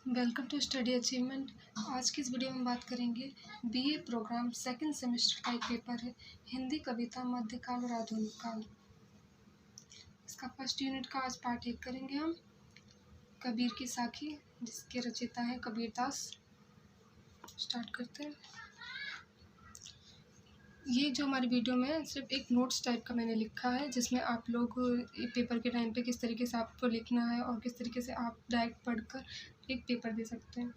Welcome to study achievement. आज की इस वीडियो में बात करेंगे बीए प्रोग्राम सेकंड सेमेस्टर का एक पेपर है हिंदी कविता मध्यकाल और आधुनिक काल। इसका फर्स्ट यूनिट का आज पार्ट 1 करेंगे हम। कबीर की साखी, जिसके रचयिता हैं कबीरदास। स्टार्ट करते हैं। ये जो हमारी वीडियो में है सिर्फ एक नोट्स टाइप का मैंने लिखा है, जिसमें आप लोग पेपर के टाइम पे किस तरीके से आपको लिखना है और किस तरीके से आप डायरेक्ट पढ़कर एक पेपर दे सकते हैं।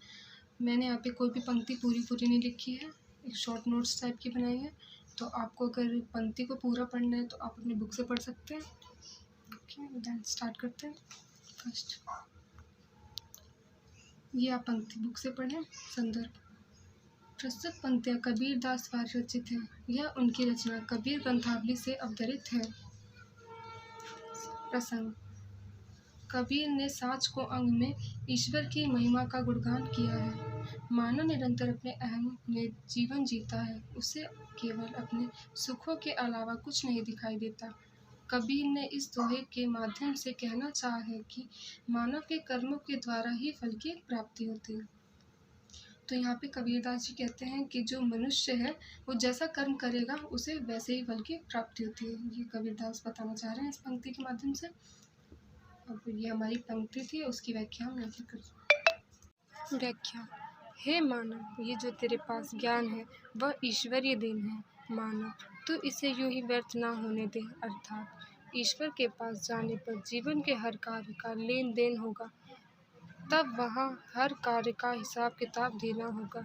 मैंने यहाँ पे कोई भी पंक्ति पूरी नहीं लिखी है, एक शॉर्ट नोट्स टाइप की बनाई है। तो आपको अगर पंक्ति को पूरा पढ़ना है तो आप अपनी बुक से पढ़ सकते हैं। ओके, देन स्टार्ट करते हैं। फर्स्ट ये आप पंक्ति बुक से पढ़ें। संदर्भ: प्रस्तुत पंक्तियाँ कबीरदास द्वारा रचित हैं। यह उनकी रचना कबीर ग्रंथावली से अवतरित है। प्रसंग: कबीर ने साँझ को अंग में ईश्वर की महिमा का गुणगान किया है। मानव निरंतर अपने अहम में जीवन जीता है, उसे केवल अपने सुखों के अलावा कुछ नहीं दिखाई देता। कबीर ने इस दोहे के माध्यम से कहना चाहा है कि मानव के कर्मों के द्वारा ही फल की प्राप्ति होती है। तो यहाँ पे कबीरदास जी कहते हैं कि जो मनुष्य है वो जैसा कर्म करेगा उसे वैसे ही फल की प्राप्ति होती है। ये कबीरदास बताना चाह रहे हैं इस पंक्ति के माध्यम से। अब ये हमारी पंक्ति थी, उसकी व्याख्या हम यहाँ कर। व्याख्या: हे मानव, ये जो तेरे पास ज्ञान है वह ईश्वरीय देन है। मानव, तो इसे यूं ही व्यर्थ ना होने दे। अर्थात ईश्वर के पास जाने पर जीवन के हर कार्य का लेन देन होगा, तब वहाँ हर कार्य का हिसाब किताब देना होगा।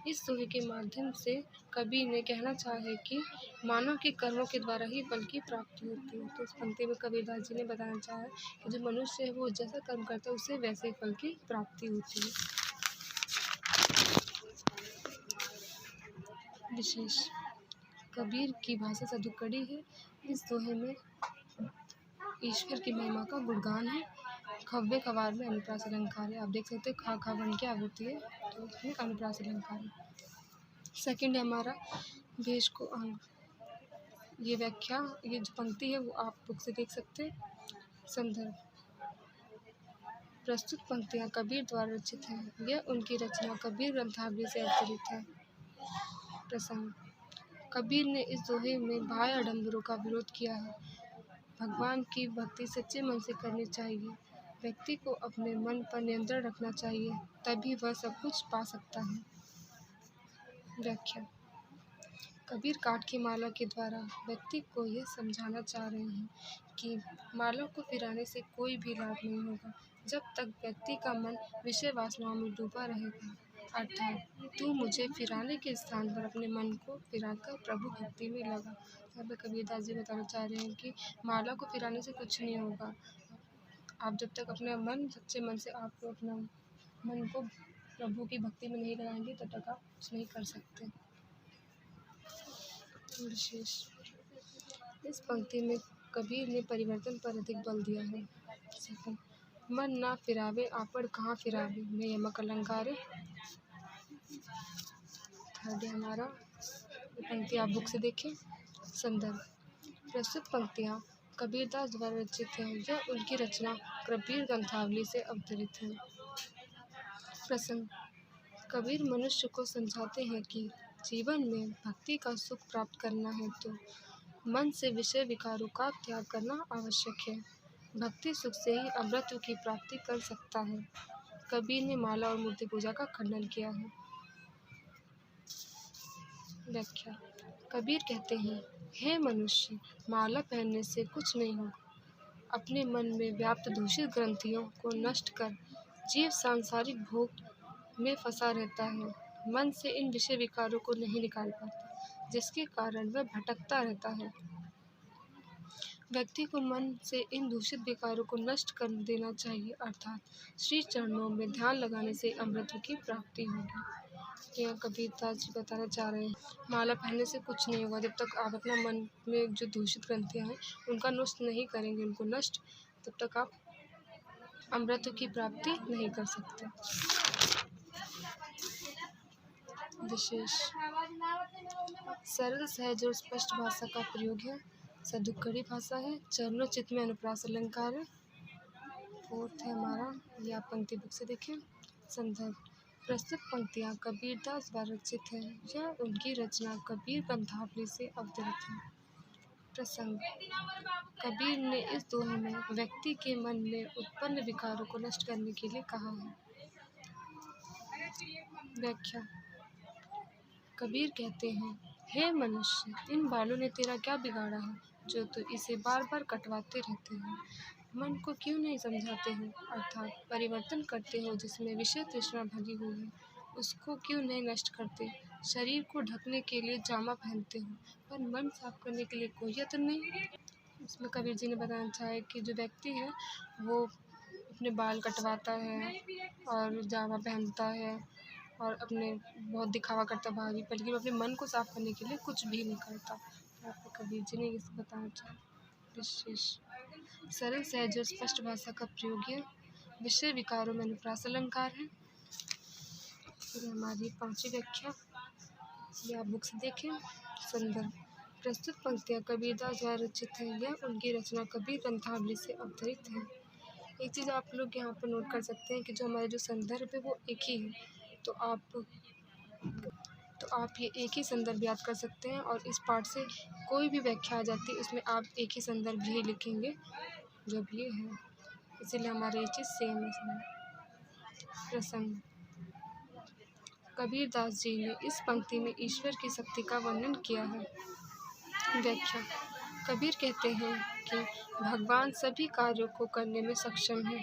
इस दोहे के माध्यम से कबीर ने कहना चाहा है कि मानव के कर्मों के द्वारा ही फल की प्राप्ति होती है। तो इस पंक्ति में कबीरदास जी ने बताना चाहा है कि जो मनुष्य है वो जैसा कर्म करता है उसे वैसे ही फल की प्राप्ति होती है। विशेष: कबीर की भाषा सदुक्कड़ी है। इस दोहे में ईश्वर की महिमा का गुणगान है। खव्वे खवार में अनुप्रास अलंकार है। आप देख सकते हैं खा वर्ण की आवृत्ति है, तो इसमें अनुप्रास अलंकार है। सेकंड है हमारा भेष को अंग। ये व्याख्या, ये जो पंक्ति है वो आप बुक से देख सकते हैं। संदर्भ: प्रस्तुत पंक्तियाँ कबीर द्वारा रचित हैं। यह उनकी रचना कबीर ग्रंथावली से अवतरित है। प्रसंग: कबीर ने इस दोहे में बाह्य आडंबरों का विरोध किया है। भगवान की भक्ति सच्चे मन से करनी चाहिए। व्यक्ति को अपने मन पर नियंत्रण रखना चाहिए, तभी वह सब कुछ पा सकता है। व्याख्या: कबीर काठ की माला के द्वारा व्यक्ति को यह समझाना चाह रहे हैं कि माला को फिराने से कोई भी लाभ नहीं होगा जब तक व्यक्ति का मन विषय वासनाओं में डूबा रहेगा। अर्थात तू मुझे फिराने के स्थान पर अपने मन को फिराकर प्रभु भक्ति में लगा। यहाँ पर कबीरदास जी बताना चाह रहे हैं कि माला को फिराने से कुछ नहीं होगा। आप जब तक अपना मन सच्चे मन से आप अपना मन को प्रभु की भक्ति में नहीं लगाएंगे तब तक आप कुछ नहीं कर सकते। विशेष: इस पंक्ति में कबीर ने परिवर्तन पर अधिक बल दिया है। सेकंड, मन ना फिरावे आपड़ कहाँ फिरावे में यमक अलंकार है। थर्ड है हमारा, ये पंक्ति आप बुक से देखें। संदर्भ: प्रस्तुत पंक्तियाँ कबीरदास द्वारा रचित हैं। यह उनकी रचना कबीर ग्रंथावली से अवतरित है। प्रसंग: कबीर मनुष्य को समझाते हैं कि जीवन में भक्ति का सुख प्राप्त करना है तो मन से विषय विकारों का त्याग करना आवश्यक है। भक्ति सुख से ही अमृत की प्राप्ति कर सकता है। कबीर ने माला और मूर्ति पूजा का खंडन किया है। व्याख्या: कबीर कहते हैं, हे मनुष्य, माला पहनने से कुछ नहीं होगा। अपने मन में व्याप्त दूषित ग्रंथियों को नष्ट कर जीव सांसारिक भोग में फंसा रहता है। मन से इन विषय विकारों को नहीं निकाल पाता, जिसके कारण वह भटकता रहता है। व्यक्ति को मन से इन दूषित विकारों को नष्ट कर देना चाहिए, अर्थात श्री चरणों में ध्यान लगाने से अमृत की प्राप्ति होगी। यह कबीरदास जी बताना चाह रहे हैं, माला पहनने से कुछ नहीं होगा। जब तक आप अपना मन में जो दूषित ग्रंथियाँ हैं उनका नष्ट नहीं करेंगे, उनको नष्ट, तब तक आप अमृत की प्राप्ति नहीं कर सकते। विशेष: सरल सहज और स्पष्ट भाषा का प्रयोग है। सदुक्कड़ी भाषा है। चरणों चित्त में अनुप्रास अलंकार है। फोर्थ है हमारा, ये आप पंक्ति बुक से देखें। संदर्भ प्रस्तुत पंक्तियाँ कबीरदास द्वारा रचित हैं। यह उनकी रचना कबीर ग्रंथावली से अवतरित है। प्रसंग कबीर ने इस दोहे में व्यक्ति के मन में उत्पन्न विकारों को नष्ट करने के लिए कहा है। व्याख्या कबीर कहते हैं, हे मनुष्य, इन बालों ने तेरा क्या बिगाड़ा है जो तू इसे बार बार कटवाते रहते हो। मन को क्यों नहीं समझाते हो, अर्थात परिवर्तन करते हो जिसमें विषय तृष्णा भरी हुई है, उसको क्यों नहीं नष्ट करते। शरीर को ढकने के लिए जामा पहनते हो, पर मन साफ करने के लिए कोई यत्न नहीं। इसमें कबीर जी ने बताना चाहा कि जो व्यक्ति है वो अपने बाल कटवाता है और जामा पहनता है और अपने बहुत दिखावा करता है बाहरी, बल्कि वो अपने मन को साफ करने के लिए कुछ भी नहीं करता। यहाँ पे कबीर जी ने इसे बताना चाहा। विशेष सरल सहज और स्पष्ट भाषा का प्रयोग है। विषय विकारों में अनुप्रास अलंकार है। फिर हमारी 5वीं व्याख्या या बुक से देखें। संदर्भ प्रस्तुत पंक्तियाँ कबीरदास द्वारा रचित हैं। यह उनकी रचना कबीर ग्रंथावली से अवतरित है। एक चीज़ आप लोग यहाँ पर नोट कर सकते हैं कि जो हमारे जो संदर्भ है वो एक ही है, तो आप ये एक ही संदर्भ याद कर सकते हैं और इस पाठ से कोई भी व्याख्या आ जाती है उसमें आप एक ही संदर्भ ही लिखेंगे जो भी ये है, इसीलिए हमारे ये चीज़ सेम है। प्रसंग कबीरदास जी ने इस पंक्ति में ईश्वर की शक्ति का वर्णन किया है। व्याख्या कबीर कहते हैं कि भगवान सभी कार्यों को करने में सक्षम है।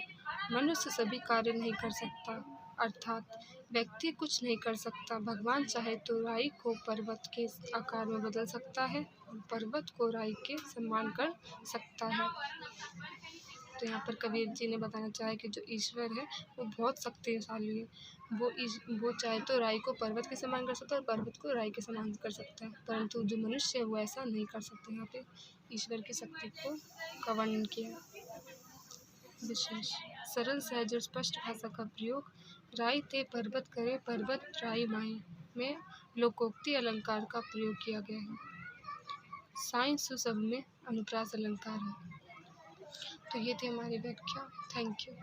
मनुष्य सभी कार्य नहीं कर सकता, अर्थात व्यक्ति कुछ नहीं कर सकता। भगवान चाहे तो राई को पर्वत के आकार में बदल सकता है और पर्वत को राई के समान कर सकता है। तो यहाँ पर कबीर जी ने बताना चाहा कि जो ईश्वर है वो बहुत शक्तिशाली है। वो चाहे तो राई को पर्वत के समान कर सकता है और पर्वत को राई के समान कर सकता है, परंतु जो मनुष्य है वो ऐसा नहीं कर सकते। यहाँ पे ईश्वर की शक्ति का वर्णन किया। विशेष सरल सहज और स्पष्ट भाषा का प्रयोग। राई ते पर्वत करे पर्वत राई माई में लोकोक्ति अलंकार का प्रयोग किया गया है। साइन सुशब्द में अनुप्रास अलंकार है। तो ये थी हमारी व्याख्या। Thank you.